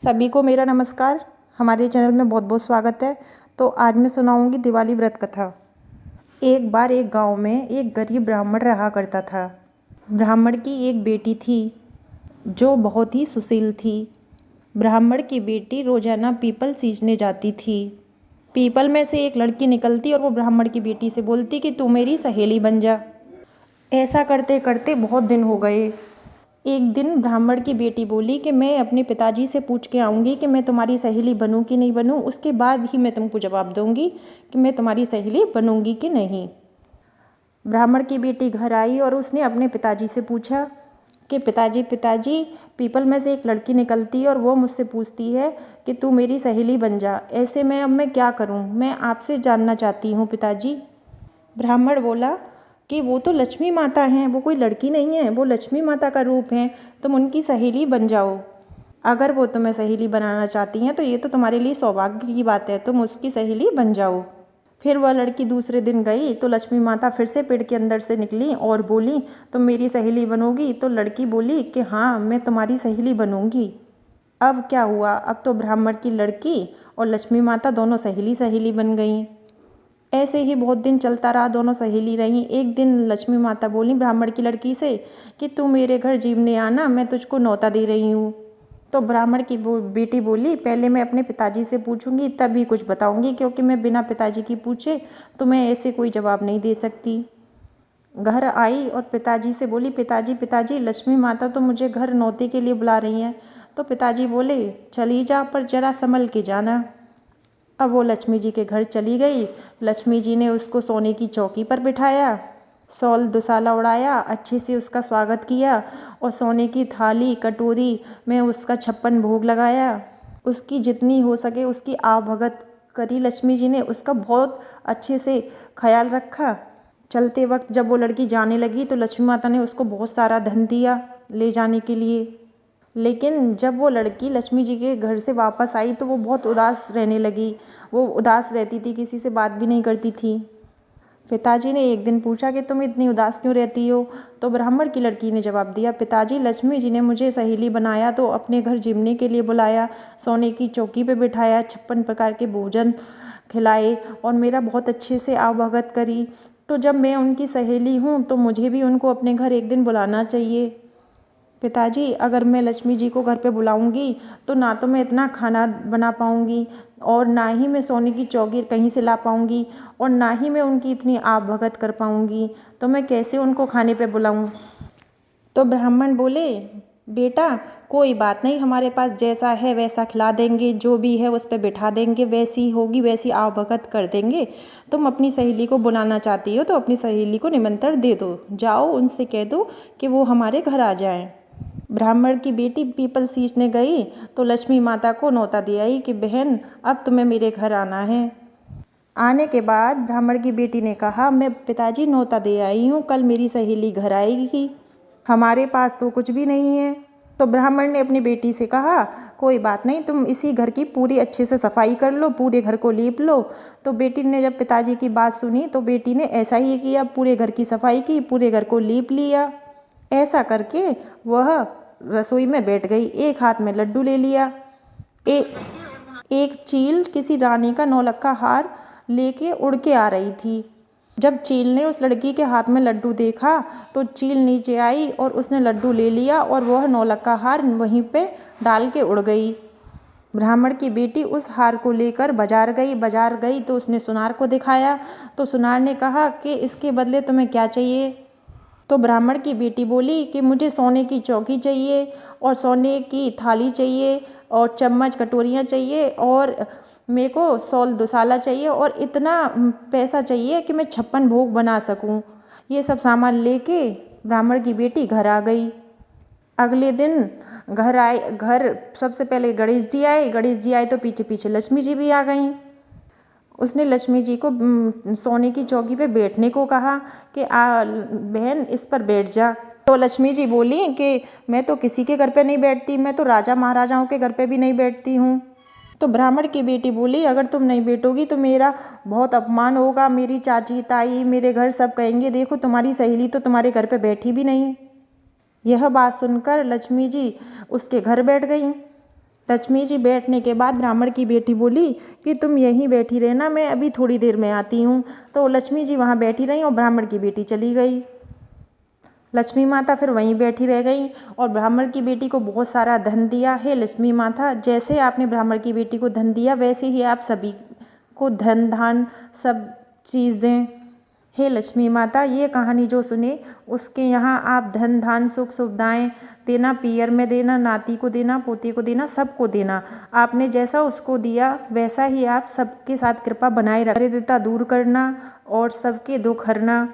सभी को मेरा नमस्कार। हमारे चैनल में बहुत बहुत स्वागत है। तो आज मैं सुनाऊंगी दिवाली व्रत कथा। एक बार एक गांव में एक गरीब ब्राह्मण रहा करता था। ब्राह्मण की एक बेटी थी जो बहुत ही सुशील थी। ब्राह्मण की बेटी रोजाना पीपल सींचने जाती थी। पीपल में से एक लड़की निकलती और वो ब्राह्मण की बेटी से बोलती कि तू मेरी सहेली बन जा। ऐसा करते करते बहुत दिन हो गए। एक दिन ब्राह्मण की बेटी बोली कि मैं अपने पिताजी से पूछ के आऊँगी कि मैं तुम्हारी सहेली बनूं कि नहीं बनूं, उसके बाद ही मैं तुमको जवाब दूंगी कि मैं तुम्हारी सहेली बनूंगी कि नहीं। ब्राह्मण की बेटी घर आई और उसने अपने पिताजी से पूछा कि पिताजी पिताजी, पीपल में से एक लड़की निकलती है और वो मुझसे पूछती है कि तू मेरी सहेली बन जा। ऐसे में अब मैं क्या करूं? मैं आपसे जानना चाहती हूँ पिताजी। ब्राह्मण बोला कि वो तो लक्ष्मी माता हैं, वो कोई लड़की नहीं है, वो लक्ष्मी माता का रूप है। तुम उनकी सहेली बन जाओ। अगर वो तुम्हें सहेली बनाना चाहती हैं तो ये तो तुम्हारे लिए सौभाग्य की बात है, तुम उसकी सहेली बन जाओ। फिर वह लड़की दूसरे दिन गई तो लक्ष्मी माता फिर से पेड़ के अंदर से निकली और बोली, तुम मेरी सहेली बनोगी? तो लड़की बोली कि हाँ, मैं तुम्हारी सहेली बनूंगी। अब क्या हुआ? अब तो ब्राह्मण की लड़की और लक्ष्मी माता दोनों सहेली सहेली बन गईं। ऐसे ही बहुत दिन चलता रहा, दोनों सहेली रहीं। एक दिन लक्ष्मी माता बोली ब्राह्मण की लड़की से कि तू मेरे घर जीवने आना, मैं तुझको न्योता दे रही हूँ। तो ब्राह्मण की बेटी बोली, पहले मैं अपने पिताजी से पूछूंगी तभी कुछ बताऊंगी, क्योंकि मैं बिना पिताजी की पूछे तो मैं ऐसे कोई जवाब नहीं दे सकती। घर आई और पिताजी से बोली, पिताजी पिताजी, लक्ष्मी माता तो मुझे घर न्योते के लिए बुला रही हैं। तो पिताजी बोले, चली जा, पर जरा संभल के जाना। अब वो लक्ष्मी जी के घर चली गई। लक्ष्मी जी ने उसको सोने की चौकी पर बिठाया, शॉल दुसाला उड़ाया, अच्छे से उसका स्वागत किया और सोने की थाली कटोरी में उसका 56 भोग लगाया। उसकी जितनी हो सके उसकी आवभगत करी लक्ष्मी जी ने, उसका बहुत अच्छे से ख्याल रखा। चलते वक्त जब वो लड़की जाने लगी तो लक्ष्मी माता ने उसको बहुत सारा धन दिया ले जाने के लिए। लेकिन जब वो लड़की लक्ष्मी जी के घर से वापस आई तो वो बहुत उदास रहने लगी। वो उदास रहती थी, किसी से बात भी नहीं करती थी। पिताजी ने एक दिन पूछा कि तुम इतनी उदास क्यों रहती हो? तो ब्राह्मण की लड़की ने जवाब दिया, पिताजी लक्ष्मी जी ने मुझे सहेली बनाया तो अपने घर जिमने के लिए बुलाया, सोने की चौकी पे बिठाया, 56 प्रकार के भोजन खिलाए और मेरा बहुत अच्छे से आवभगत करी। तो जब मैं उनकी सहेली हूँ तो मुझे भी उनको अपने घर एक दिन बुलाना चाहिए। पिताजी, अगर मैं लक्ष्मी जी को घर पे बुलाऊंगी तो ना तो मैं इतना खाना बना पाऊंगी और ना ही मैं सोने की चौकी कहीं से ला पाऊंगी और ना ही मैं उनकी इतनी आवभगत कर पाऊंगी, तो मैं कैसे उनको खाने पे बुलाऊं? तो ब्राह्मण बोले, बेटा कोई बात नहीं, हमारे पास जैसा है वैसा खिला देंगे, जो भी है उस पर बिठा देंगे, वैसी होगी वैसी आवभगत कर देंगे। तुम अपनी सहेली को बुलाना चाहती हो तो अपनी सहेली को निमंत्रण दे दो, जाओ उनसे कह दो कि वो हमारे घर आ जाएं। ब्राह्मण की बेटी पीपल सींचने गई तो लक्ष्मी माता को न्योता दे आई कि बहन, अब तुम्हें मेरे घर आना है। आने के बाद ब्राह्मण की बेटी ने कहा, मैं पिताजी न्योता दे आई हूँ, कल मेरी सहेली घर आएगी, हमारे पास तो कुछ भी नहीं है। तो ब्राह्मण ने अपनी बेटी से कहा, कोई बात नहीं, तुम इसी घर की पूरी अच्छे से सफाई कर लो, पूरे घर को लीप लो। तो बेटी ने जब पिताजी की बात सुनी तो बेटी ने ऐसा ही किया, पूरे घर की सफाई की, पूरे घर को लीप लिया। ऐसा करके वह रसोई में बैठ गई, एक हाथ में लड्डू ले लिया। ए, एक चील किसी रानी का नौलक्खा हार लेके उड़ के आ रही थी। जब चील ने उस लड़की के हाथ में लड्डू देखा तो चील नीचे आई और उसने लड्डू ले लिया और वह नौलक्खा हार वहीं पे डाल के उड़ गई। ब्राह्मण की बेटी उस हार को लेकर बाजार गई तो उसने सुनार को दिखाया। तो सुनार ने कहा कि इसके बदले तुम्हें क्या चाहिए? तो ब्राह्मण की बेटी बोली कि मुझे सोने की चौकी चाहिए और सोने की थाली चाहिए और चम्मच कटोरियाँ चाहिए और मेरे को शॉल दुसाला चाहिए और इतना पैसा चाहिए कि मैं 56 भोग बना सकूं। ये सब सामान लेके ब्राह्मण की बेटी घर आ गई। अगले दिन घर सबसे पहले गणेश जी आए तो पीछे पीछे लक्ष्मी जी भी आ गईं। उसने लक्ष्मी जी को सोने की चौकी पे बैठने को कहा कि बहन इस पर बैठ जा। तो लक्ष्मी जी बोली कि मैं तो किसी के घर पे नहीं बैठती, मैं तो राजा महाराजाओं के घर पे भी नहीं बैठती हूँ। तो ब्राह्मण की बेटी बोली, अगर तुम नहीं बैठोगी तो मेरा बहुत अपमान होगा, मेरी चाची ताई मेरे घर सब कहेंगे देखो तुम्हारी सहेली तो तुम्हारे घर पे बैठी भी नहीं। यह बात सुनकर लक्ष्मी जी उसके घर बैठ गईं। लक्ष्मी जी बैठने के बाद ब्राह्मण की बेटी बोली कि तुम यहीं बैठी रहना, मैं अभी थोड़ी देर में आती हूँ। तो लक्ष्मी जी वहाँ बैठी रहीं और ब्राह्मण की बेटी चली गई। लक्ष्मी माता फिर वहीं बैठी रह गई और ब्राह्मण की बेटी को बहुत सारा धन दिया। हे लक्ष्मी माता, जैसे आपने ब्राह्मण की बेटी को धन दिया वैसे ही आप सभी को धन धान सब चीज़ दें। हे लक्ष्मी माता, ये कहानी जो सुने उसके यहाँ आप धन धान सुख सुविधाएं देना, पीयर में देना, नाती को देना, पोती को देना, सबको देना। आपने जैसा उसको दिया वैसा ही आप सबके साथ कृपा बनाए रख, दरिद्रता दूर करना और सबके दुख हरना।